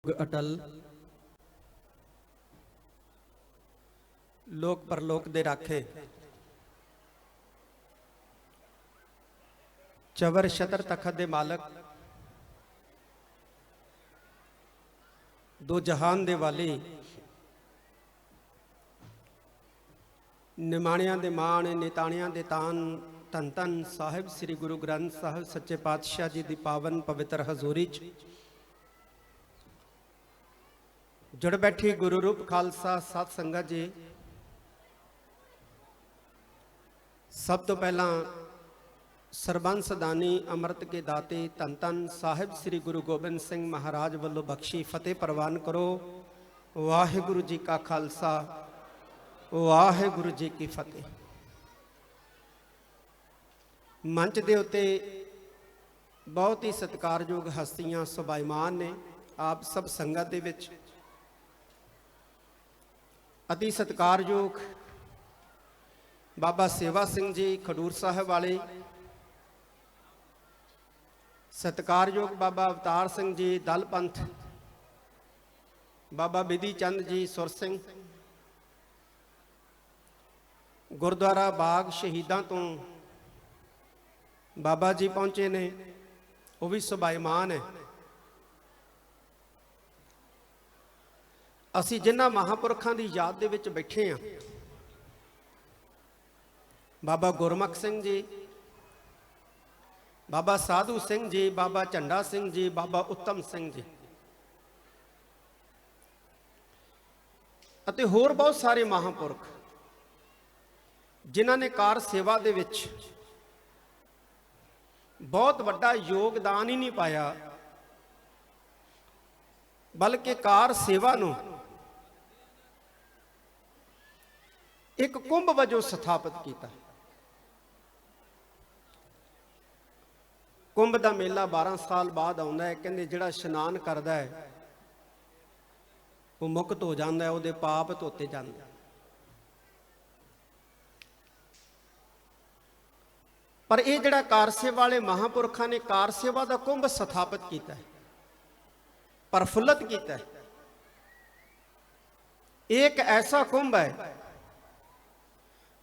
अटल लोक परलोक दे राखे चवर छतर तखत दे मालक दो जहान दे वाली निमाणियां दे मान निताणियां दे तान धन धन साहिब श्री गुरु ग्रंथ साहिब सच्चे पातशाह जी की पावन पवित्र हजूरी च जुड़ बैठी गुरु रूप खालसा सत संगत जी। सब तो पहला सरबंस दानी अमृत के दाते धन धन साहिब श्री गुरु गोबिंद सिंह महाराज वालों बख्शी फतेह प्रवान करो। वाहिगुरु जी का खालसा वाहिगुरु जी की फतेह। मंच के उत्ते बहुत ही सत्कारयोग हस्तियां सुभाईमान ने। आप सब संगत दे विच अति सत्कारयोग बाबा सेवा सिंह जी खडूर साहब वाले, सत्कारयोग बाबा अवतार सिंह जी दल पंथ, बाबा बिधि चंद जी सुर सिंह, गुरुद्वारा बाग शहीदां तो बाबा जी पहुंचे ने, वो भी सुभाईमान है। असी जिन्हां महापुरखों की याद दे विच बैठे हाँ, बाबा गुरमुख सिंह जी, बाबा साधु सिंह जी, बाबा झंडा सिंह जी, बाबा उत्तम सिंह जी अते होर बहुत सारे महापुरख जिन्हां ने कार सेवा दे विच बहुत वड्डा योगदान ही नहीं पाया, बल्कि कार सेवा नूं एक कुंभ वजों स्थापित किया। कुंभ का मेला 12 साल बाद आता है। कहते जिहड़ा इशनान करता है वो मुक्त हो जाता है, उसदे पाप धोते जाते। पर यह जिहड़ा कार सेवा वाले महापुरखों ने कार सेवा का कुंभ स्थापित किया है, प्रफुल्लित किया है। एक ऐसा कुंभ है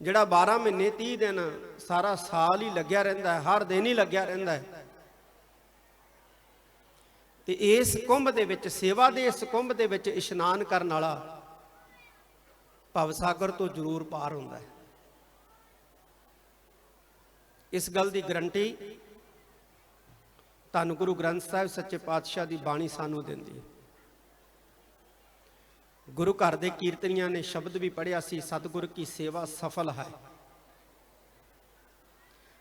जिहड़ा 12 महीने 30 दिन सारा साल ही लग्या रहिंदा है, हर दिन ही लग्या रहिंदा है। ते इस कुंभ दे विच सेवा दे इस कुंभ दे विच इशनान करन वाला भवसागर तो जरूर पार हुंदा है। इस गल की गारंटी धन गुरु ग्रंथ साहिब सच्चे पातशाह की बाणी सानू दिंदी है। गुरु घर के कीर्तनिया ने शब्द भी पढ़िया सी, सतगुरु की सेवा सफल है।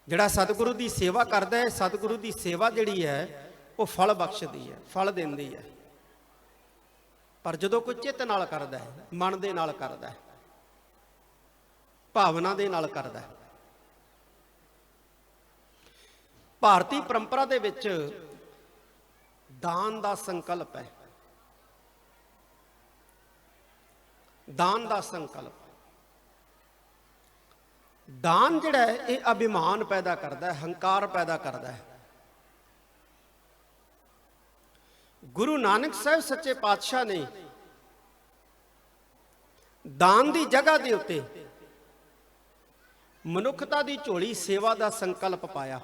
जिहड़ा सतगुरु की सेवा करता है, सतगुरु की सेवा जिहड़ी है वो फल बख्शदी है, फल देंदी है। पर जदों कोई चित्त नाल करदा है, मन दे नाल करदा है, भावना दे नाल करदा है। भारतीय परंपरा दे विच दान दा संकल्प है, दान दा संकल्प। दान जिहड़ा है ये अभिमान पैदा करता है, हंकार पैदा करता है। गुरु नानक साहब सच्चे पातशाह ने दान की जगह के उत्ते मनुखता की झोली सेवा का संकल्प पाया।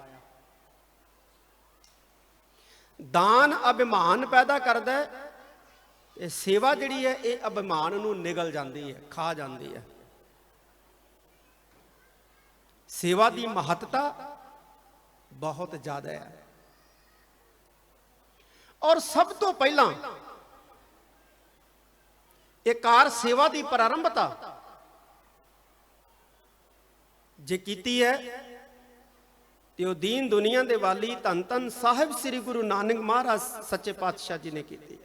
दान अभिमान पैदा करता है, सेवा जिहड़ी है ये अभिमान नूं निगल जाती है, खा जाती है। सेवा की महत्ता बहुत ज्यादा है। और सब तो पहला एक कार सेवा की प्रारंभता जे कीती है तो दीन दुनिया के वाली धन धन साहिब श्री गुरु नानक महाराज सच्चे पातशाह जी ने की है।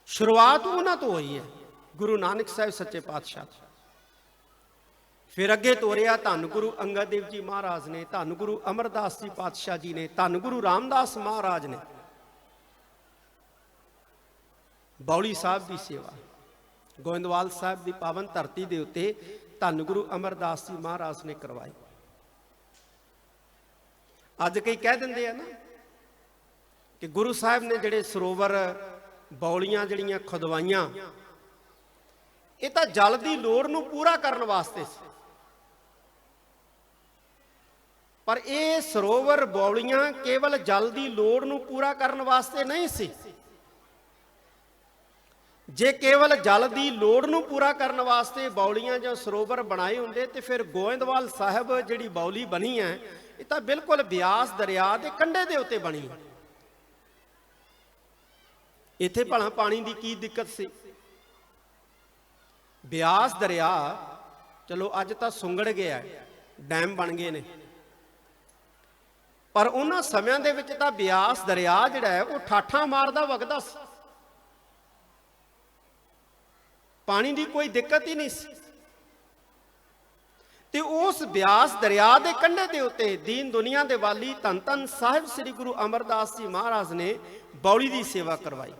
शुरुआत उन्हां तो हुई है, गुरु नानक साहिब सच्चे पातशाह। फिर अगे तोरिया धन गुरु अंगद देव जी महाराज ने, धन गुरु अमरदास जी पातशाह जी ने, धन गुरु रामदास महाराज ने। बौली साहब की सेवा गोविंदवाल साहब की पावन धरती के उत्ते धन गुरु अमरदास जी महाराज ने करवाई। अज कई कह देंगे ना कि गुरु साहब ने जिहड़े सरोवर बौलियां जिहड़ियां खुदवाइयां, ये तो जल की लोड़ नूं पूरा करने वास्ते सी, पर ये सरोवर बौलियां केवल जल की लोड़ नूं पूरा करने वास्ते नहीं सी। जे केवल जल की लोड़ नूं पूरा करने वास्ते बौलियां जो सरोवर बनाए होंदे तो फिर गोइंदवाल साहब जिहड़ी बौली बनी है ये तो बिल्कुल ब्यास दरिया के कंढे दे उत्ते बनी है। इत्थे भला पानी की की दिक्कत सी? ब्यास दरिया चलो अज तो सुंगड़ गया, डैम बन गए ने, पर उन्हां समयां दे विच तां ब्यास दरिया जिहड़ा है वो ठाठां मारदा वगदा सी, पानी की कोई दिक्कत ही नहीं सी। ते उस ब्यास दरिया के कंढे के उत्ते दीन दुनिया के वाली धन धन साहिब श्री गुरु अमरदास जी महाराज ने बौली की सेवा करवाई।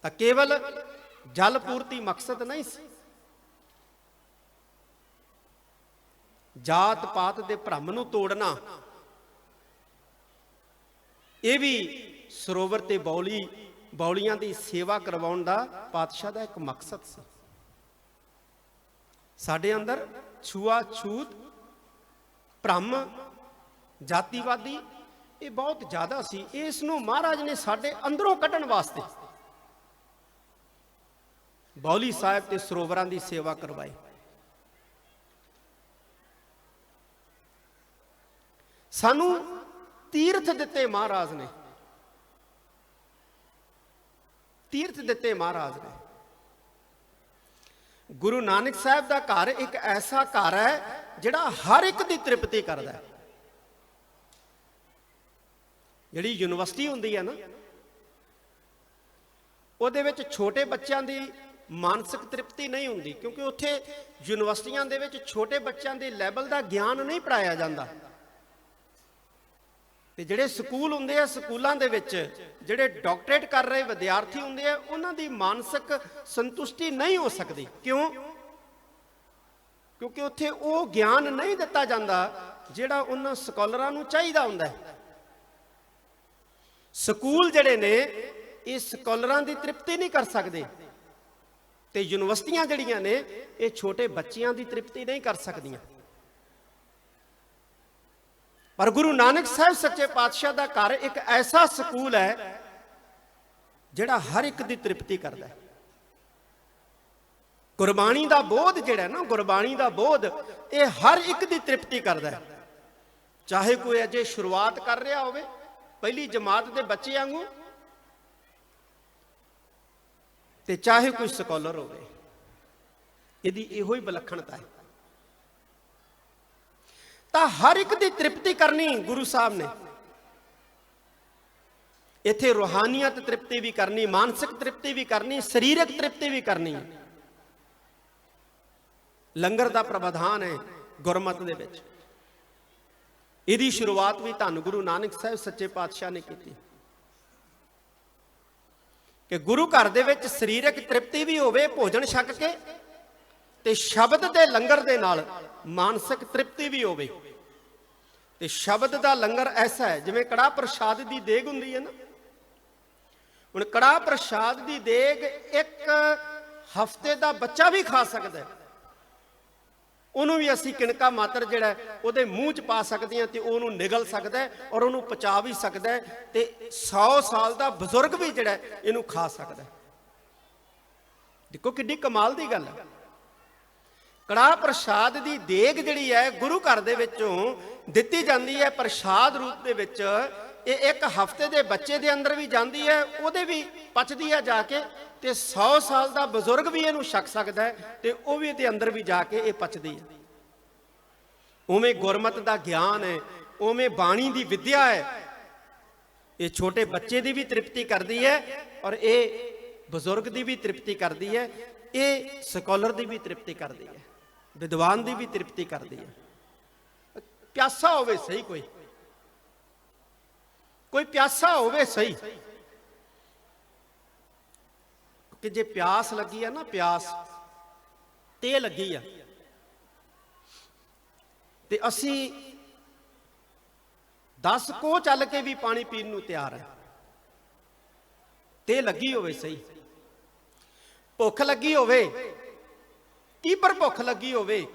तो केवल जल पूर्ति मकसद नहीं सी, जात पात के भ्रम नूं तोड़ना यह भी सरोवर ते बौलियां की सेवा करवाउण दा पातशाह का एक मकसद सी। साडे अंदर छूआ-छूत, भ्रम, जातिवादी ये बहुत ज़्यादा सी। इस नूं महाराज ने साडे अंदरों कढ़न वास्ते बौली साहिब ते सरोवरां की सेवा करवाई। सानू तीर्थ दिते महाराज ने, तीर्थ दिते महाराज ने। गुरु नानक साहब का घर एक ऐसा घर है जिहड़ा हर एक की तृप्ति करता है। जिहड़ी यूनिवर्सिटी हुंदी है ना, उहदे विच छोटे बच्चों की मानसिक तृप्ति नहीं हुंदी, क्योंकि उत्थे यूनिवर्सिटियां दे विच छोटे बच्चों के लैवल का ज्ञान नहीं पढ़ाया जाता। ते जिहड़े स्कूल हुंदे आ, स्कूलों दे विच जिहड़े डॉक्टरेट कर रहे विद्यार्थी हुंदे आ, उन्हां दी मानसिक संतुष्टि नहीं हो सकती। क्यों? क्योंकि उत्थे वो ज्ञान नहीं दिता जाता जिहड़ा उन्हां स्कॉलरां नूं चाहीदा हुंदा है। स्कूल जिहड़े ने ये स्कॉलरां दी तृप्ति नहीं कर सकते, ते यूनिवर्सिटियां जिहड़ियां ने ये छोटे बच्चियां दी तृप्ति नहीं कर सकदियां। पर गुरु नानक साहब सच्चे पातशाह का घर एक ऐसा स्कूल है जिहड़ा हर एक की तृप्ति करता है। गुरबाणी का बोध जिहड़ा ना, गुरबाणी का बोध ये हर एक की तृप्ति करता है। चाहे कोई अजे शुरुआत कर रहा होवे पहली जमात के बच्चे वांगू, ते चाहे कोई स्कॉलर होवे, इहदी इहो ही विलक्षणता है। तो हर एक की तृप्ति करनी गुरु साहब ने। इत्थे रूहानियत तृप्ति भी करनी, मानसिक तृप्ति भी करनी, शरीरक तृप्ति भी करनी। लंगर का प्रावधान है गुरमत दे विच। इहदी शुरुआत भी धन गुरु नानक साहब सच्चे पातशाह ने की कि गुरु घर दे विच शरीरक तृप्ति भी होवे भोजन छक के, ते शब्द दे लंगर दे नाल मानसिक तृप्ति भी होवे। ते शब्द दा लंगर ऐसा है जिवें कड़ा प्रसाद दी देग हुंदी है ना, हुण कड़ा प्रसाद दी देग एक हफ्ते दा बच्चा भी खा सकदा है। उन्होंने भी असी किणका मात्र जिहड़ा उहदे मूँह च पा सकते हैं, तो उन्होंने निगल सकता है और उन्होंने पचा भी सकता है। तो 100 साल का बजुर्ग भी जिहड़ा इनू खा सकता है। देखो किड्डी कमाल की गल है। कड़ा प्रसाद की देग जिहड़ी है गुरु घर दे विचों दित्ती जाती है प्रसाद रूप दे विच। ये एक हफ्ते के बच्चे के अंदर भी जाती है, उहदे भी पचदी है जाके, ते 100 साल का बजुर्ग भी इनू छक सकता है, तो वह भी इहदे अंदर भी जाके ये पचदी है। उवें गुरमत का ज्ञान है, उवें बाणी की विद्या है, ये छोटे बच्चे की भी तृप्ति करती है और ये बजुर्ग की भी तृप्ति करती है, ये स्कॉलर की भी तृप्ति करती है, विद्वान की भी तृप्ति करती है। प्यासा होवे सही, कोई प्यासा होवे सही, कि जे प्यास लगी है ना, प्यास ते लगी है, ते असी 10 ਕੋਹ ਚੱਲ ਕੇ ਵੀ ਪਾਣੀ ਪੀਣ ਨੂੰ ਤਿਆਰ ਹੈ। ਤੇ ਲੱਗੀ ਹੋਵੇ ਸਹੀ, ਭੁੱਖ ਲੱਗੀ ਹੋਵੇ, ਤੀਬਰ ਭੁੱਖ ਲੱਗੀ ਹੋਵੇ,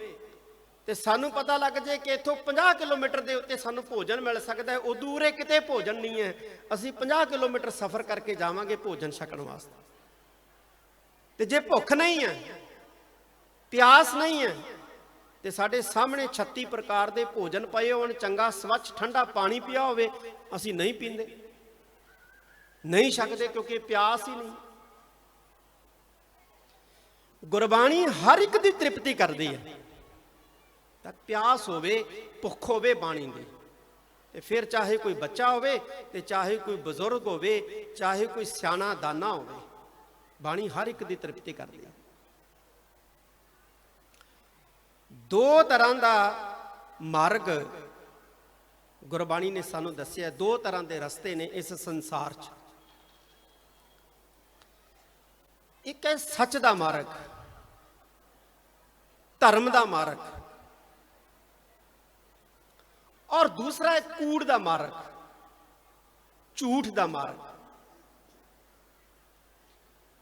ਤੇ ਸਾਨੂੰ ਪਤਾ ਲੱਗ ਜੇ ਕਿ ਇੱਥੋਂ 50 ਕਿਲੋਮੀਟਰ ਦੇ ਉੱਤੇ ਸਾਨੂੰ ਭੋਜਨ ਮਿਲ ਸਕਦਾ ਹੈ, ਉਦੋਂ ਉਰੇ ਕਿਤੇ ਭੋਜਨ ਨਹੀਂ ਹੈ, ਅਸੀਂ 50 ਕਿਲੋਮੀਟਰ ਸਫ਼ਰ ਕਰਕੇ ਜਾਵਾਂਗੇ ਭੋਜਨ ਛਕਣ ਵਾਸਤੇ। ਤੇ ਜੇ ਭੁੱਖ ਨਹੀਂ ਹੈ, ਪਿਆਸ ਨਹੀਂ ਹੈ, ਤੇ ਸਾਡੇ ਸਾਹਮਣੇ 36 ਪ੍ਰਕਾਰ ਦੇ ਭੋਜਨ ਪਏ ਹੋਣ, ਚੰਗਾ ਸਵੱਛ ਠੰਡਾ ਪਾਣੀ ਪਿਆ ਹੋਵੇ, ਅਸੀਂ ਨਹੀਂ ਪੀਂਦੇ, ਨਹੀਂ ਛਕਦੇ, ਕਿਉਂਕਿ ਪਿਆਸ ਹੀ ਨਹੀਂ। ਗੁਰਬਾਣੀ ਹਰ ਇੱਕ ਦੀ ਤ੍ਰਿਪਤੀ ਕਰਦੀ ਹੈ। ਤਾਂ ਪਿਆਸ ਹੋਵੇ, ਭੁੱਖ ਹੋਵੇ ਬਾਣੀ ਦੀ, ਤੇ ਫਿਰ ਚਾਹੇ ਕੋਈ ਬੱਚਾ ਹੋਵੇ, ਤੇ ਚਾਹੇ ਕੋਈ ਬਜ਼ੁਰਗ ਹੋਵੇ, ਚਾਹੇ ਕੋਈ ਸਿਆਣਾ ਦਾਨਾ ਹੋਵੇ, ਬਾਣੀ ਹਰ ਇੱਕ ਦੀ ਤ੍ਰਿਪਤੀ ਕਰਦੀ ਹੈ। ਦੋ ਤਰ੍ਹਾਂ ਦਾ ਮਾਰਗ ਗੁਰਬਾਣੀ ਨੇ ਸਾਨੂੰ ਦੱਸਿਆ, ਦੋ ਤਰ੍ਹਾਂ ਦੇ ਰਸਤੇ ਨੇ ਇਸ ਸੰਸਾਰ 'ਚ। ਇੱਕ ਹੈ ਸੱਚ ਦਾ ਮਾਰਗ, ਧਰਮ ਦਾ ਮਾਰਗ, ਔਰ ਦੂਸਰਾ ਹੈ ਕੂੜ ਦਾ ਮਾਰਗ, ਝੂਠ ਦਾ ਮਾਰਗ।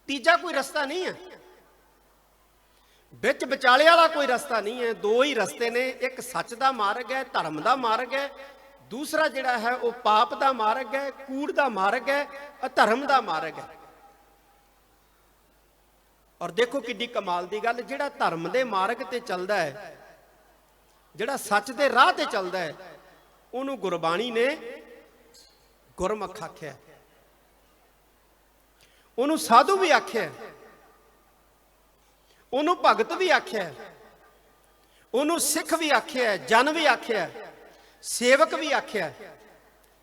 ਤੀਜਾ ਕੋਈ ਰਸਤਾ ਨਹੀਂ ਹੈ, ਵਿੱਚ ਵਿਚਾਲੇ ਵਾਲਾ ਕੋਈ ਰਸਤਾ ਨਹੀਂ ਹੈ। ਦੋ ਹੀ ਰਸਤੇ ਨੇ, ਇੱਕ ਸੱਚ ਦਾ ਮਾਰਗ ਹੈ, ਧਰਮ ਦਾ ਮਾਰਗ ਹੈ, ਦੂਸਰਾ ਜਿਹੜਾ ਹੈ ਉਹ ਪਾਪ ਦਾ ਮਾਰਗ ਹੈ, ਕੂੜ ਦਾ ਮਾਰਗ ਹੈ, ਅਧਰਮ ਦਾ ਮਾਰਗ ਹੈ। ਔਰ ਦੇਖੋ ਕਿੱਡੀ ਕਮਾਲ ਦੀ ਗੱਲ, ਜਿਹੜਾ ਧਰਮ ਦੇ ਮਾਰਗ ਤੇ ਚੱਲਦਾ ਹੈ, ਜਿਹੜਾ ਸੱਚ ਦੇ ਰਾਹ ਤੇ ਚੱਲਦਾ ਹੈ, ਉਹਨੂੰ ਗੁਰਬਾਣੀ ਨੇ ਗੁਰਮੁਖ ਆਖਿਆ, ਉਹਨੂੰ ਸਾਧੂ ਵੀ ਆਖਿਆ, ਉਹਨੂੰ ਭਗਤ ਵੀ ਆਖਿਆ, ਉਹਨੂੰ ਸਿੱਖ ਵੀ ਆਖਿਆ, ਜਨ ਵੀ ਆਖਿਆ, ਸੇਵਕ ਵੀ ਆਖਿਆ,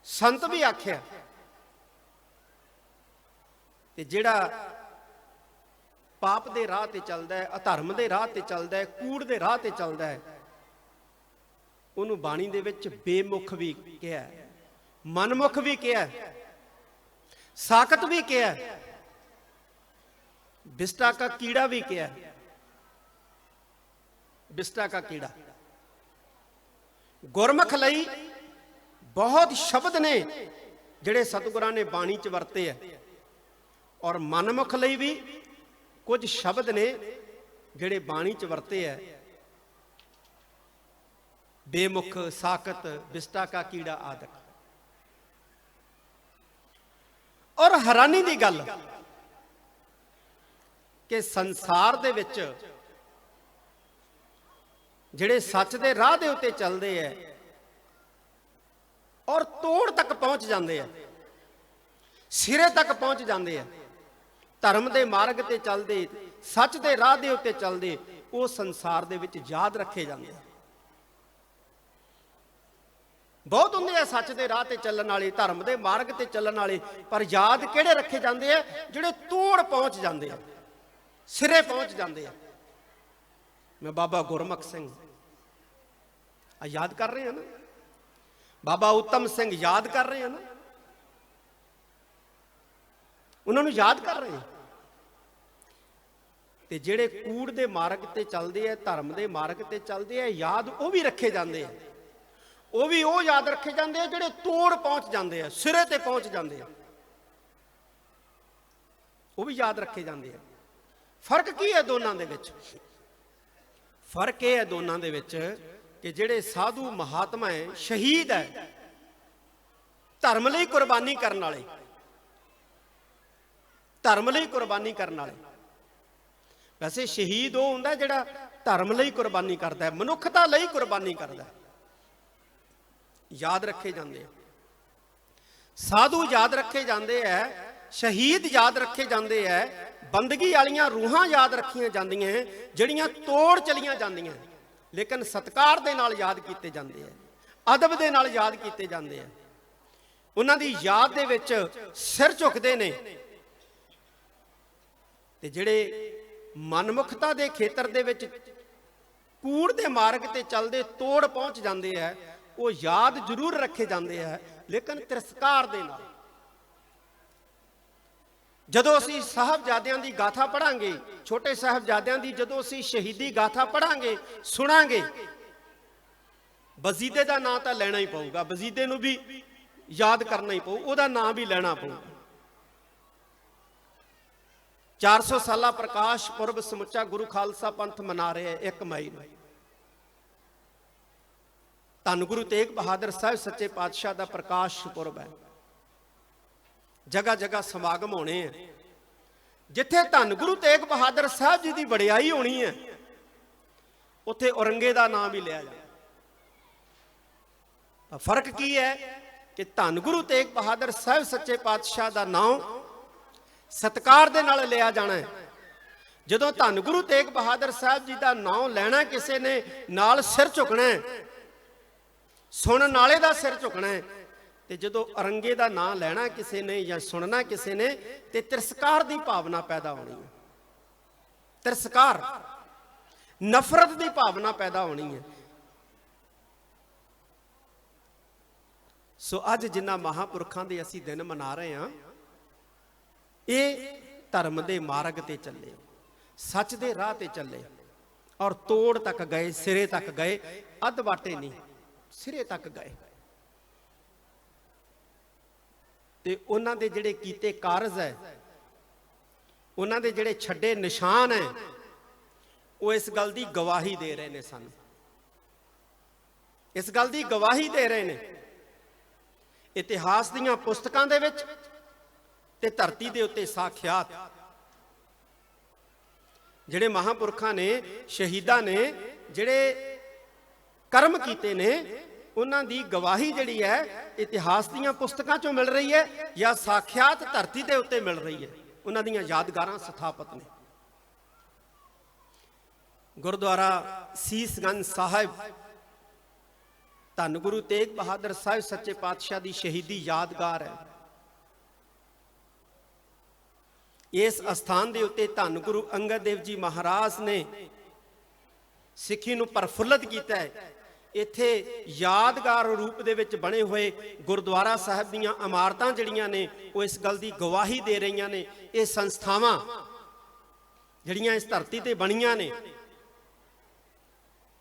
ਸੰਤ ਵੀ ਆਖਿਆ। ਤੇ ਜਿਹੜਾ ਪਾਪ ਦੇ ਰਾਹ ਤੇ ਚੱਲਦਾ ਹੈ, ਅਧਰਮ ਦੇ ਰਾਹ ਤੇ ਚੱਲਦਾ ਹੈ, ਕੂੜ ਦੇ ਰਾਹ ਤੇ ਚੱਲਦਾ ਹੈ, ਉਹਨੂੰ ਬਾਣੀ ਦੇ ਵਿੱਚ ਬੇਮੁਖ ਵੀ ਕਿਹਾ, ਮਨਮੁਖ ਵੀ ਕਿਹਾ, ਸਾਕਤ ਵੀ ਕਿਹਾ, ਬਿਸਟਾ ਕਾ ਕੀੜਾ ਵੀ ਕਿਹਾ। ਬਿਸਟਾ ਕਾ ਕੀੜਾ। ਗੁਰਮੁਖ ਲਈ ਬਹੁਤ ਸ਼ਬਦ ਨੇ ਜਿਹੜੇ ਸਤਿਗੁਰਾਂ ਨੇ ਬਾਣੀ 'ਚ ਵਰਤੇ ਆ, ਔਰ ਮਨਮੁਖ ਲਈ ਵੀ ਕੁਝ ਸ਼ਬਦ ਨੇ ਜਿਹੜੇ ਬਾਣੀ 'ਚ ਵਰਤੇ ਆ, ਬੇਮੁਖ, ਸਾਕਤ, ਬਿਸਟਾ ਕਾ ਕੀੜਾ ਆਦਿਕ। ਔਰ ਹੈਰਾਨੀ ਦੀ ਗੱਲ ਕਿ ਸੰਸਾਰ ਦੇ ਵਿੱਚ ਜਿਹੜੇ ਸੱਚ ਦੇ ਰਾਹ ਦੇ ਉੱਤੇ ਚੱਲਦੇ ਐ ਔਰ ਤੋੜ ਤੱਕ ਪਹੁੰਚ ਜਾਂਦੇ ਆ, ਸਿਰੇ ਤੱਕ ਪਹੁੰਚ ਜਾਂਦੇ ਆ, ਧਰਮ ਦੇ ਮਾਰਗ ਤੇ ਚੱਲਦੇ, ਸੱਚ ਦੇ ਰਾਹ ਦੇ ਉੱਤੇ ਚੱਲਦੇ, ਉਹ ਸੰਸਾਰ ਦੇ ਵਿੱਚ ਯਾਦ ਰੱਖੇ ਜਾਂਦੇ ਆ। ਬਹੁਤ ਹੁੰਦੇ ਆ ਸੱਚ ਦੇ ਰਾਹ ਤੇ ਚੱਲਣ ਵਾਲੇ, ਧਰਮ ਦੇ ਮਾਰਗ ਤੇ ਚੱਲਣ ਵਾਲੇ, ਪਰ ਯਾਦ ਕਿਹੜੇ ਰੱਖੇ ਜਾਂਦੇ ਆ? ਜਿਹੜੇ ਤੋੜ ਪਹੁੰਚ ਜਾਂਦੇ ਆ, ਸਿਰੇ ਪਹੁੰਚ ਜਾਂਦੇ ਆ। ਮੈਂ ਬਾਬਾ ਗੁਰਮੁਖ ਸਿੰਘ ਆ ਯਾਦ ਕਰ ਰਹੇ ਹਾਂ ਨਾ, ਬਾਬਾ ਉੱਤਮ ਸਿੰਘ ਯਾਦ ਕਰ ਰਹੇ ਹਾਂ ਨਾ, ਉਹਨਾਂ ਨੂੰ ਯਾਦ ਕਰ ਰਹੇ ਹਾਂ। ਤੇ ਜਿਹੜੇ ਕੂੜ ਦੇ ਮਾਰਗ ਤੇ ਚੱਲਦੇ ਆ, ਧਰਮ ਦੇ ਮਾਰਗ ਤੇ ਚੱਲਦੇ ਆ, ਯਾਦ ਉਹ ਵੀ ਰੱਖੇ ਜਾਂਦੇ ਆ। ਉਹ ਵੀ ਉਹ ਯਾਦ ਰੱਖੇ ਜਾਂਦੇ ਆ ਜਿਹੜੇ ਤੋੜ ਪਹੁੰਚ ਜਾਂਦੇ ਆ, ਸਿਰੇ ਤੇ ਪਹੁੰਚ ਜਾਂਦੇ ਆ, ਉਹ ਵੀ ਯਾਦ ਰੱਖੇ ਜਾਂਦੇ ਆ। ਫਰਕ ਕੀ ਹੈ ਦੋਨਾਂ ਦੇ ਵਿੱਚ? ਫਰਕ ਇਹ ਹੈ ਦੋਨਾਂ ਦੇ ਵਿੱਚ ਕਿ ਜਿਹੜੇ ਸਾਧੂ ਮਹਾਤਮਾ ਹੈ, ਸ਼ਹੀਦ ਹੈ, ਧਰਮ ਲਈ ਕੁਰਬਾਨੀ ਕਰਨ ਵਾਲੇ, ਧਰਮ ਲਈ ਕੁਰਬਾਨੀ ਕਰਨ ਵਾਲੇ। ਵੈਸੇ ਸ਼ਹੀਦ ਉਹ ਹੁੰਦਾ ਜਿਹੜਾ ਧਰਮ ਲਈ ਕੁਰਬਾਨੀ ਕਰਦਾ ਹੈ, ਮਨੁੱਖਤਾ ਲਈ ਕੁਰਬਾਨੀ ਕਰਦਾ ਹੈ। ਯਾਦ ਰੱਖੇ ਜਾਂਦੇ ਆ ਸਾਧੂ, ਯਾਦ ਰੱਖੇ ਜਾਂਦੇ ਆ ਸ਼ਹੀਦ, ਯਾਦ ਰੱਖੇ ਜਾਂਦੇ ਆ। ਬੰਦਗੀ ਵਾਲੀਆਂ ਰੂਹਾਂ ਯਾਦ ਰੱਖੀਆਂ ਜਾਂਦੀਆਂ ਜਿਹੜੀਆਂ ਤੋੜ ਚਲੀਆਂ ਜਾਂਦੀਆਂ, ਲੇਕਿਨ ਸਤਿਕਾਰ ਦੇ ਨਾਲ ਯਾਦ ਕੀਤੇ ਜਾਂਦੇ ਆ, ਅਦਬ ਦੇ ਨਾਲ ਯਾਦ ਕੀਤੇ ਜਾਂਦੇ ਆ। ਉਹਨਾਂ ਦੀ ਯਾਦ ਦੇ ਵਿੱਚ ਸਿਰ ਝੁਕਦੇ ਨੇ। ਤੇ ਜਿਹੜੇ ਮਨਮੁਖਤਾ ਦੇ ਖੇਤਰ ਦੇ ਵਿੱਚ ਕੂੜ ਦੇ ਮਾਰਗ ਤੇ ਚੱਲਦੇ ਤੋੜ ਪਹੁੰਚ ਜਾਂਦੇ ਆ, ਉਹ ਯਾਦ ਜ਼ਰੂਰ ਰੱਖੇ ਜਾਂਦੇ ਆ, ਲੇਕਿਨ ਤਿਰਸਕਾਰ ਦੇ ਨਾਲ। ਜਦੋਂ ਅਸੀਂ ਸਾਹਿਬਜ਼ਾਦਿਆਂ ਦੀ ਗਾਥਾ ਪੜਾਂਗੇ, ਛੋਟੇ ਸਾਹਿਬਜ਼ਾਦਿਆਂ ਦੀ ਜਦੋਂ ਅਸੀਂ ਸ਼ਹੀਦੀ ਗਾਥਾ ਪੜਾਂਗੇ, ਸੁਣਾਂਗੇ, ਵਜ਼ੀਦੇ ਦਾ ਨਾਂ ਤਾਂ ਲੈਣਾ ਹੀ ਪਊਗਾ, ਵਜ਼ੀਦੇ ਨੂੰ ਵੀ ਯਾਦ ਕਰਨਾ ਹੀ ਪਊ, ਉਹਦਾ ਨਾਂ ਵੀ ਲੈਣਾ ਪਊਗਾ। 400 ਸਾਲਾ ਪ੍ਰਕਾਸ਼ ਪੁਰਬ ਸਮੁੱਚਾ ਗੁਰੂ ਖਾਲਸਾ ਪੰਥ ਮਨਾ ਰਿਹਾ 1 ਮਈ ਨੂੰ। ਧੰਨ ਗੁਰੂ ਤੇਗ ਬਹਾਦਰ ਸਾਹਿਬ ਸੱਚੇ ਪਾਤਸ਼ਾਹ ਦਾ ਪ੍ਰਕਾਸ਼ ਪੁਰਬ ਹੈ। ਜਗ੍ਹਾ ਜਗ੍ਹਾ ਸਮਾਗਮ ਹੋਣੇ ਆ। ਜਿੱਥੇ ਧੰਨ ਗੁਰੂ ਤੇਗ ਬਹਾਦਰ ਸਾਹਿਬ ਜੀ ਦੀ ਵਡਿਆਈ ਹੋਣੀ ਹੈ, ਉੱਥੇ ਔਰੰਗੇ ਦਾ ਨਾਮ ਵੀ ਲਿਆ ਜਾਂਦਾ। ਫਰਕ ਕੀ ਹੈ ਕਿ ਧੰਨ ਗੁਰੂ ਤੇਗ ਬਹਾਦਰ ਸਾਹਿਬ ਸੱਚੇ ਪਾਤਸ਼ਾਹ ਦਾ ਨਾਮ ਸਤਿਕਾਰ ਦੇ ਨਾਲ ਲਿਆ ਜਾਣਾ ਹੈ। ਜਦੋਂ ਧੰਨ ਗੁਰੂ ਤੇਗ ਬਹਾਦਰ ਸਾਹਿਬ ਜੀ ਦਾ ਨਾਮ ਲੈਣਾ ਕਿਸੇ ਨੇ, ਨਾਲ ਸਿਰ ਝੁਕਣਾ ਹੈ, ਸੁਣਨ ਵਾਲੇ ਦਾ ਸਿਰ ਝੁਕਣਾ ਹੈ। ਤੇ ਜਦੋਂ ਔਰੰਗੇ ਦਾ ਨਾਮ ਲੈਣਾ ਕਿਸੇ ਨੇ ਜਾਂ ਸੁਣਨਾ ਕਿਸੇ ਨੇ, ਤੇ ਤਿਰਸਕਾਰ ਦੀ ਭਾਵਨਾ ਪੈਦਾ ਹੋਣੀ ਹੈ। ਤਿਰਸਕਾਰ, ਨਫ਼ਰਤ ਦੀ ਭਾਵਨਾ ਪੈਦਾ ਹੋਣੀ ਹੈ। ਸੋ ਅੱਜ ਜਿਨ੍ਹਾਂ ਮਹਾਂਪੁਰਖਾਂ ਦੇ ਅਸੀਂ ਦਿਨ ਮਨਾ ਰਹੇ ਹਾਂ, ਇਹ ਧਰਮ ਦੇ ਮਾਰਗ ਤੇ ਚੱਲੇ, ਸੱਚ ਦੇ ਰਾਹ ਤੇ ਚੱਲੇ, ਔਰ ਤੋੜ ਤੱਕ ਗਏ, ਸਿਰੇ ਤੱਕ ਗਏ, ਅੱਧ ਬਾਟੇ ਨਹੀਂ, ਸਿਰੇ ਤੱਕ ਗਏ। ਤੇ ਉਹਨਾਂ ਦੇ ਜਿਹੜੇ ਕੀਤੇ ਕਾਰਜ ਹੈ, ਉਹਨਾਂ ਦੇ ਜਿਹੜੇ ਛੱਡੇ ਨਿਸ਼ਾਨ ਹੈ, ਉਹ ਇਸ ਗੱਲ ਦੀ ਗਵਾਹੀ ਦੇ ਰਹੇ ਨੇ ਸਾਨੂੰ, ਇਸ ਗੱਲ ਦੀ ਗਵਾਹੀ ਦੇ ਰਹੇ ਨੇ ਇਤਿਹਾਸ ਦੀਆਂ ਪੁਸਤਕਾਂ ਦੇ ਵਿੱਚ ਤੇ ਧਰਤੀ ਦੇ ਉੱਤੇ ਸਾਖਿਆਤ। ਜਿਹੜੇ ਮਹਾਂਪੁਰਖਾਂ ਨੇ, ਸ਼ਹੀਦਾਂ ਨੇ ਜਿਹੜੇ ਕਰਮ ਕੀਤੇ ਨੇ, ਉਹਨਾਂ ਦੀ ਗਵਾਹੀ ਜਿਹੜੀ ਹੈ ਇਤਿਹਾਸ ਦੀਆਂ ਪੁਸਤਕਾਂ ਚੋਂ ਮਿਲ ਰਹੀ ਹੈ ਜਾਂ ਸਾਖਿਆਤ ਧਰਤੀ ਦੇ ਉੱਤੇ ਮਿਲ ਰਹੀ ਹੈ। ਉਹਨਾਂ ਦੀਆਂ ਯਾਦਗਾਰਾਂ ਸਥਾਪਿਤ ਨੇ। ਗੁਰਦੁਆਰਾ ਸੀਸਗੰਜ ਸਾਹਿਬ ਧੰਨ ਗੁਰੂ ਤੇਗ ਬਹਾਦਰ ਸਾਹਿਬ ਸੱਚੇ ਪਾਤਸ਼ਾਹ ਦੀ ਸ਼ਹੀਦੀ ਯਾਦਗਾਰ ਹੈ। ਇਸ ਅਸਥਾਨ ਦੇ ਉੱਤੇ ਧੰਨ ਗੁਰੂ ਅੰਗਦ ਦੇਵ ਜੀ ਮਹਾਰਾਜ ਨੇ ਸਿੱਖੀ ਨੂੰ ਪ੍ਰਫੁੱਲਤ ਕੀਤਾ ਹੈ। ਇੱਥੇ ਯਾਦਗਾਰ ਰੂਪ ਦੇ ਵਿੱਚ ਬਣੇ ਹੋਏ ਗੁਰਦੁਆਰਾ ਸਾਹਿਬ ਦੀਆਂ ਇਮਾਰਤਾਂ ਜਿਹੜੀਆਂ ਨੇ, ਉਹ ਇਸ ਗੱਲ ਦੀ ਗਵਾਹੀ ਦੇ ਰਹੀਆਂ ਨੇ। ਇਹ ਸੰਸਥਾਵਾਂ ਜਿਹੜੀਆਂ ਇਸ ਧਰਤੀ ਤੇ ਬਣੀਆਂ ਨੇ,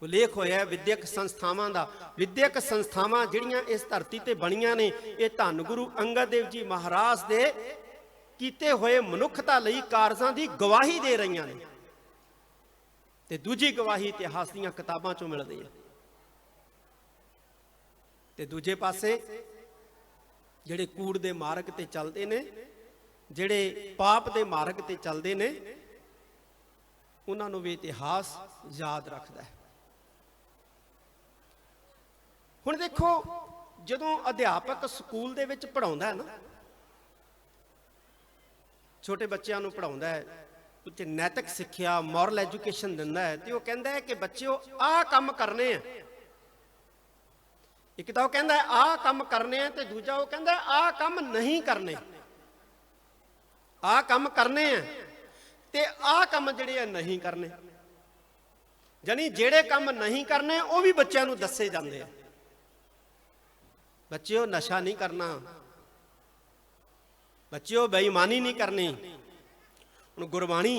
ਉਲੇਖ ਹੋਇਆ ਵਿਦਿਅਕ ਸੰਸਥਾਵਾਂ ਦਾ। ਵਿਦਿਅਕ ਸੰਸਥਾਵਾਂ ਜਿਹੜੀਆਂ ਇਸ ਧਰਤੀ ਤੇ ਬਣੀਆਂ ਨੇ, ਇਹ ਧੰਨ ਗੁਰੂ ਅੰਗਦ ਦੇਵ ਜੀ ਮਹਾਰਾਜ ਦੇ ਕੀਤੇ ਹੋਏ ਮਨੁੱਖਤਾ ਲਈ ਕਾਰਜਾਂ ਦੀ ਗਵਾਹੀ ਦੇ ਰਹੀਆਂ ਨੇ। ਤੇ ਦੂਜੀ ਗਵਾਹੀ ਇਤਿਹਾਸ ਦੀਆਂ ਕਿਤਾਬਾਂ ਚੋਂ ਮਿਲਦੀ ਹੈ। ਤੇ ਦੂਜੇ ਪਾਸੇ ਜਿਹੜੇ ਕੂੜ ਦੇ ਮਾਰਗ ਤੇ ਚੱਲਦੇ ਨੇ, ਜਿਹੜੇ ਪਾਪ ਦੇ ਮਾਰਗ ਤੇ ਚੱਲਦੇ ਨੇ, ਉਹਨਾਂ ਨੂੰ ਵੀ ਇਤਿਹਾਸ ਯਾਦ ਰੱਖਦਾ ਹੈ। ਹੁਣ ਦੇਖੋ, ਜਦੋਂ ਅਧਿਆਪਕ ਸਕੂਲ ਦੇ ਵਿੱਚ ਪੜ੍ਹਾਉਂਦਾ ਹੈ ਨਾ, ਛੋਟੇ ਬੱਚਿਆਂ ਨੂੰ ਪੜ੍ਹਾਉਂਦਾ ਹੈ, ਉੱਤੇ ਨੈਤਿਕ ਸਿੱਖਿਆ, ਮੋਰਲ ਐਜੂਕੇਸ਼ਨ ਦਿੰਦਾ ਹੈ, ਤੇ ਉਹ ਕਹਿੰਦਾ ਹੈ ਕਿ ਬੱਚਿਓ ਆਹ ਕੰਮ ਕਰਨੇ ਆ। ਇੱਕ ਤਾਂ ਉਹ ਕਹਿੰਦਾ ਆਹ ਕੰਮ ਕਰਨੇ ਆ, ਤੇ ਦੂਜਾ ਉਹ ਕਹਿੰਦਾ ਆਹ ਕੰਮ ਨਹੀਂ ਕਰਨੇ। ਆਹ ਕੰਮ ਕਰਨੇ ਆ ਤੇ ਆਹ ਕੰਮ ਜਿਹੜੇ ਆ ਨਹੀਂ ਕਰਨੇ। ਜਾਨੀ ਜਿਹੜੇ ਕੰਮ ਨਹੀਂ ਕਰਨੇ ਉਹ ਵੀ ਬੱਚਿਆਂ ਨੂੰ ਦੱਸੇ ਜਾਂਦੇ ਆ। ਬੱਚਿਓ ਨਸ਼ਾ ਨਹੀਂ ਕਰਨਾ, ਬੱਚਿਓ ਬੇਈਮਾਨੀ ਨਹੀਂ ਕਰਨੀ। ਹੁਣ ਗੁਰਬਾਣੀ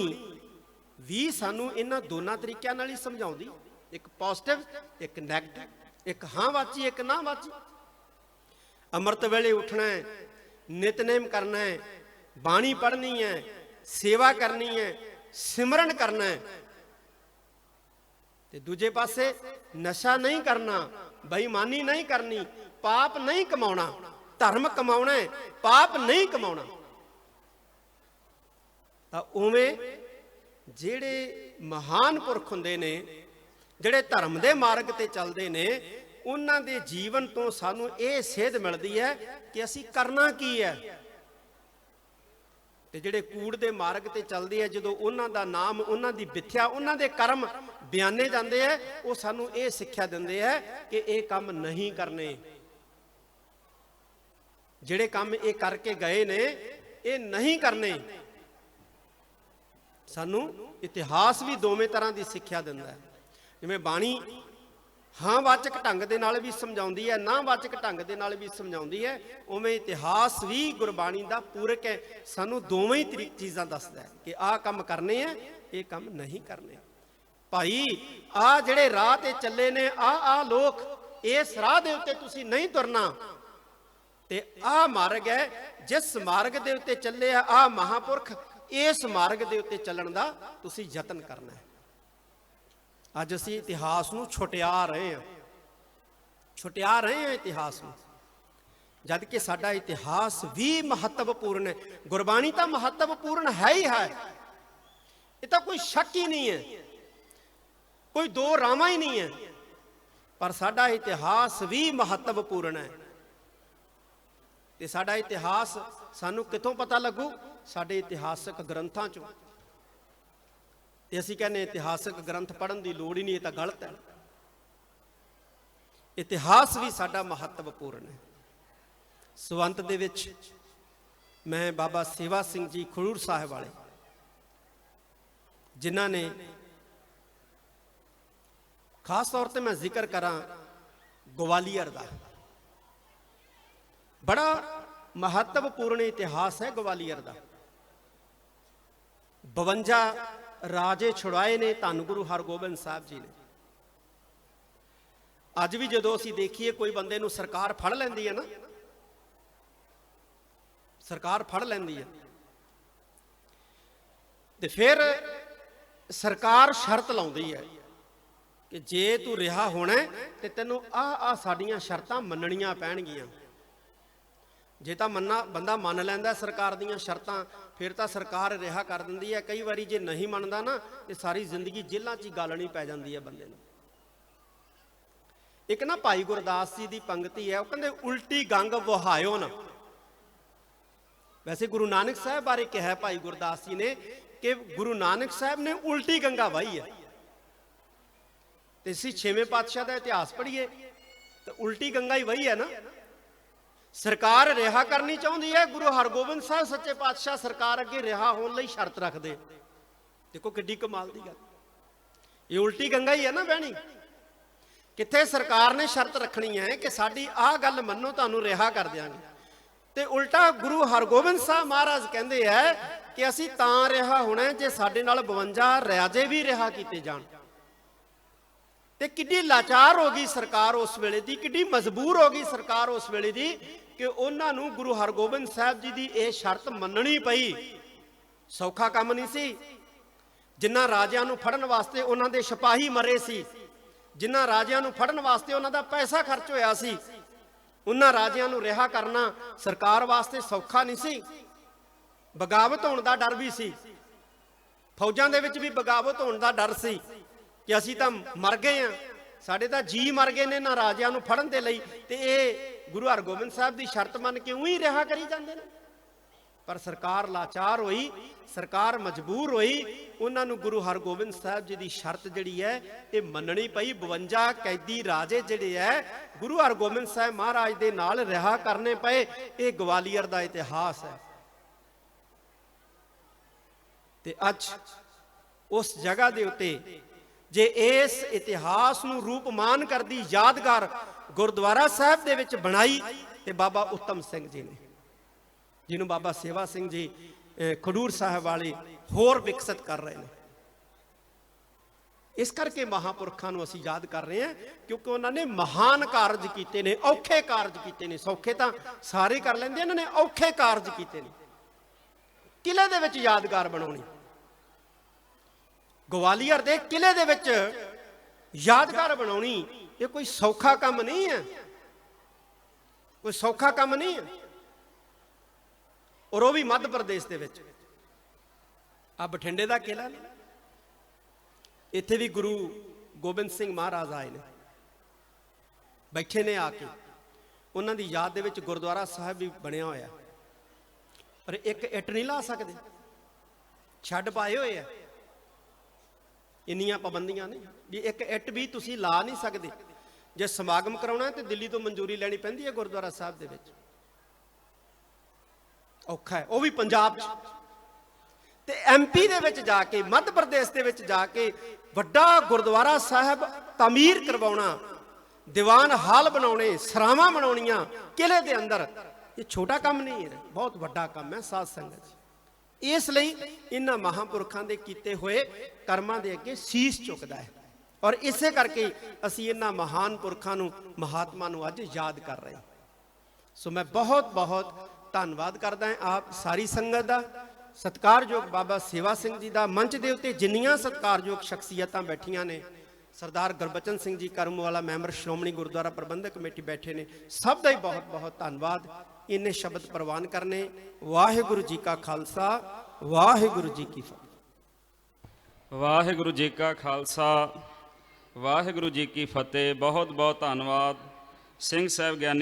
ਵੀ ਸਾਨੂੰ ਇਹਨਾਂ ਦੋਨਾਂ ਤਰੀਕਿਆਂ ਨਾਲ ਹੀ ਸਮਝਾਉਂਦੀ, ਇੱਕ ਪੋਜ਼ਿਟਿਵ, ਇੱਕ ਨੈਗੇਟਿਵ, ਇੱਕ ਹਾਂ ਵਾਚੀ, ਇੱਕ ਨਾ ਵਾਚੀ। ਅੰਮ੍ਰਿਤ ਵੇਲੇ ਉੱਠਣਾ ਹੈ, ਨਿਤਨੇਮ ਕਰਨਾ ਹੈ, ਬਾਣੀ ਪੜ੍ਹਨੀ ਹੈ, ਸੇਵਾ ਕਰਨੀ ਹੈ, ਸਿਮਰਨ ਕਰਨਾ ਹੈ। ਤੇ ਦੂਜੇ ਪਾਸੇ ਨਸ਼ਾ ਨਹੀਂ ਕਰਨਾ, ਬੇਈਮਾਨੀ ਨਹੀਂ ਕਰਨੀ, ਪਾਪ ਨਹੀਂ ਕਮਾਉਣਾ। ਧਰਮ ਕਮਾਉਣਾ ਹੈ, ਪਾਪ ਨਹੀਂ ਕਮਾਉਣਾ। ਤਾਂ ਉਵੇਂ ਜਿਹੜੇ ਮਹਾਨ ਪੁਰਖ ਹੁੰਦੇ ਨੇ, ਜਿਹੜੇ ਧਰਮ ਦੇ ਮਾਰਗ ਤੇ ਚੱਲਦੇ ਨੇ, ਉਹਨਾਂ ਦੇ ਜੀਵਨ ਤੋਂ ਸਾਨੂੰ ਇਹ ਸੇਧ ਮਿਲਦੀ ਹੈ ਕਿ ਅਸੀਂ ਕਰਨਾ ਕੀ ਹੈ। ਤੇ ਜਿਹੜੇ ਕੂੜ ਦੇ ਮਾਰਗ ਤੇ ਚੱਲਦੇ ਆ, ਜਦੋਂ ਉਹਨਾਂ ਦਾ ਨਾਮ, ਉਹਨਾਂ ਦੀ ਵਿਥਿਆ, ਉਹਨਾਂ ਦੇ ਕਰਮ ਬਿਆਨੇ ਜਾਂਦੇ ਆ, ਉਹ ਸਾਨੂੰ ਇਹ ਸਿੱਖਿਆ ਦਿੰਦੇ ਆ ਕਿ ਇਹ ਕੰਮ ਨਹੀਂ ਕਰਨੇ। ਜਿਹੜੇ ਕੰਮ ਇਹ ਕਰਕੇ ਗਏ ਨੇ, ਇਹ ਨਹੀਂ ਕਰਨੇ। ਸਾਨੂੰ ਇਤਿਹਾਸ ਵੀ ਦੋਵੇਂ ਤਰ੍ਹਾਂ ਦੀ ਸਿੱਖਿਆ ਦਿੰਦਾ ਹੈ। ਜਿਵੇਂ ਬਾਣੀ ਹਾਂ ਵਾਚਕ ਢੰਗ ਦੇ ਨਾਲ ਵੀ ਸਮਝਾਉਂਦੀ ਹੈ, ਨਾ ਵਾਚਕ ਢੰਗ ਦੇ ਨਾਲ ਵੀ ਸਮਝਾਉਂਦੀ ਹੈ, ਉਵੇਂ ਇਤਿਹਾਸ ਵੀ ਗੁਰਬਾਣੀ ਦਾ ਪੂਰਕ ਹੈ। ਸਾਨੂੰ ਦੋਵੇਂ ਹੀ ਚੀਜ਼ਾਂ ਦੱਸਦਾ ਹੈ ਕਿ ਆਹ ਕੰਮ ਕਰਨੇ ਆ, ਇਹ ਕੰਮ ਨਹੀਂ ਕਰਨੇ। ਭਾਈ ਆਹ ਜਿਹੜੇ ਰਾਹ ਤੇ ਚੱਲੇ ਨੇ, ਆਹ ਲੋਕ इस राह दे उत्ते तुसीं नहीं तुरना ते आ मार्ग है जिस मार्ग दे उत्ते चले आ महापुरख, इस मार्ग दे उत्ते चलण दा तुसीं यतन करना है। अज असीं इतिहास नूं छुटिया रहे हैं, छुटिया रहे हैं इतिहास नूं, जद कि साडा इतिहास भी महत्वपूर्ण है। गुरबाणी तो महत्वपूर्ण है ही है, ये तो कोई शक ही नहीं है, कोई दो रामा ही नहीं है, पर साडा इतिहास भी महत्वपूर्ण है। ते साडा इतिहास सानू कितों पता लगू? साडे इतिहासक ग्रंथां चों। ते असीं कहने इतिहासक ग्रंथ पढ़न की लोड़ ही नहीं, ये तो गलत है। इतिहास भी साडा महत्वपूर्ण है। सुवंत दे विच मैं बाबा सेवा सिंह जी खडूर साहिब वाले, जिन्हां ने खास तौर पर मैं जिक्र करा ग्वालियर का, बड़ा महत्वपूर्ण इतिहास है ग्वालियर का। 52 राजे छुड़ाए ने धन गुरु हरगोबिंद साहब जी ने। अज भी जो असीं देखिए कोई बंदे नूं सरकार फड़ लैंदी है ना, सरकार फड़ लैंदी है ते फिर सरकार शर्त लाउंदी है कि जे तू रिहा होना ते तैनूं आ साडीआं शर्तां मन्नणीआं पैणगीआं। जे तो मन्ना बंदा मन लैंदा सरकार दीआं शर्तां, फिर तो सरकार रिहा कर दिंदी है। कई बारी जे नहीं मनदा ना ते सारी जिंदगी जेलां 'च ही गालणी पै जांदी है बंदे नूं। एक ना भाई गुरदास जी की पंक्ति है, वो कहते उल्टी गंग वहायो ना। वैसे गुरु नानक साहब बारे कहा भाई गुरदास जी ने कि गुरु नानक साहब ने उल्टी गंगा वाही है। तो इसी 6वें पातशाह का इतिहास पढ़िए तो उल्टी गंगा ही वही है ना। सरकार रिहा करनी चाहती है, गुरु हरगोबिंद साहब सच्चे पातशाह सरकार अगे रिहा होने लई शर्त रखते। देखो किड्डी कमाल की गल, ये उल्टी गंगा ही है ना बहनी। कित्थे सरकार ने शर्त रखनी है कि साडी आ गल मन्नो तुहानूं रिहा कर देंगे, ते उल्टा गुरु हरगोबिंद साहब महाराज कहते हैं कि असीं तां रिहा होना जे साडे नाल 52 राजे भी रिहा कीते जाण। ते किड्डी लाचार हो गई सरकार उस वेले दी, किड्डी मजबूर हो गई सरकार उस वेले दी कि उन्हां नूं गुरु हरगोबिंद साहब जी की यह शर्त मन्नणी पई। सौखा काम नहीं सी। जिन्हां राजियां नूं फड़न वास्ते उन्हां दे सिपाही मरे सी, जिन्हां राजियां नूं फड़न वास्ते उन्हां दा पैसा खर्च होया सी, उन्हां राजियां नूं रिहा करना सरकार वास्ते सौखा नहीं सी। बगावत होने का डर भी सी, फौजां दे विच भी बगावत होने का डर सी कि असीं तां मर गए हैं, साडे तां जी मर गए ने ना राजियां नूं फड़न दे लई, ते इह गुरु हरगोबिंद साहब की शर्त मन के उही रिहा करी जांदे ने। पर सरकार लाचार होई, सरकार मजबूर होई, उन्हां नूं गुरु हरगोबिंद साहब जी की शर्त जिहड़ी है ये मन्नणी पई। 52 कैदी राजे जिहड़े है गुरु हरगोबिंद साहब महाराज दे नाल रिहा करने पे। ये ग्वालियर का इतिहास है। ते अज उस जगह दे उत्ते जे इस इतिहास नूं रूपमान करदी यादगार गुरुद्वारा साहब दे विच बनाई ते बाबा उत्तम सिंह जी ने, जिन्होंने बाबा सेवा सिंह जी खडूर साहब वाले होर विकसित कर रहे हैं। इस करके महापुरखों को असीं याद कर रहे हैं क्योंकि उन्होंने महान कारज किए ने, औखे कारज किए ने। सौखे तो सारे कर लेंदे, इन्होंने औखे कारज किए ने। किले दे विच यादगार बनाउणी, ग्वालियर दे किले दे विच यादगार बनाउणी, ये कोई सौखा काम नहीं है, कोई सौखा काम नहीं है। और वह भी मध्य प्रदेश के विच। आ बठिंडे का किला, इत्थे भी गुरु गोबिंद सिंह महाराज आए ने, बैठे ने आके। उन्हां दी याद दे विच गुरुद्वारा साहब भी बनया होया, पर एक इट नहीं ला सकते, छड्ड पाए हुए है। इन्नियां पाबंदियां ने भी एक इट भी तुसीं ला नहीं सकते। जे समागम कराउणा तो दिल्ली तो मंजूरी लैनी पैंदी है गुरुद्वारा साहब दे विच। औखा है, वह भी पंजाब ते MP दे विच जाके, मध्य प्रदेश दे विच जाके वड्डा गुरुद्वारा साहब तामीर करवाउणा, दीवान हाल बनाउणे, सरावां बनाउणियां किले दे अंदर, ये छोटा काम नहीं है, बहुत वड्डा काम है साध संगत। इसलिए इन्हां महापुरखों के कीते हुए कर्मां दे अगे शीश झुकदा है। ਔਰ ਇਸੇ ਕਰਕੇ ਅਸੀਂ ਇਹਨਾਂ ਮਹਾਨ ਪੁਰਖਾਂ ਨੂੰ, ਮਹਾਤਮਾ ਨੂੰ ਅੱਜ ਯਾਦ ਕਰ ਰਹੇ ਹਾਂ। ਸੋ ਮੈਂ ਬਹੁਤ ਬਹੁਤ ਧੰਨਵਾਦ ਕਰਦਾ ਹਾਂ ਆਪ ਸਾਰੀ ਸੰਗਤ ਦਾ, ਸਤਿਕਾਰਯੋਗ ਬਾਬਾ ਸੇਵਾ ਸਿੰਘ ਜੀ ਦਾ, ਮੰਚ ਦੇ ਉੱਤੇ ਜਿੰਨੀਆਂ ਸਤਿਕਾਰਯੋਗ ਸ਼ਖਸੀਅਤਾਂ ਬੈਠੀਆਂ ਨੇ, ਸਰਦਾਰ ਗੁਰਬਚਨ ਸਿੰਘ ਜੀ ਕਰਮਵਾਲਾ ਮੈਂਬਰ ਸ਼੍ਰੋਮਣੀ ਗੁਰਦੁਆਰਾ ਪ੍ਰਬੰਧਕ ਕਮੇਟੀ ਬੈਠੇ ਨੇ, ਸਭ ਦਾ ਹੀ ਬਹੁਤ ਬਹੁਤ ਧੰਨਵਾਦ। ਇੰਨੇ ਸ਼ਬਦ ਪ੍ਰਵਾਨ ਕਰਨੇ। ਵਾਹਿਗੁਰੂ ਜੀ ਕਾ ਖਾਲਸਾ, ਵਾਹਿਗੁਰੂ ਜੀ ਕੀ ਫਤਿਹ। ਵਾਹਿਗੁਰੂ ਜੀ ਕਾ ਖਾਲਸਾ, ਵਾਹਿਗੁਰੂ ਜੀ ਕੀ ਫਤਿਹ। ਬਹੁਤ ਬਹੁਤ ਧੰਨਵਾਦ ਸਿੰਘ ਸਾਹਿਬ ਗਿਆਨੀ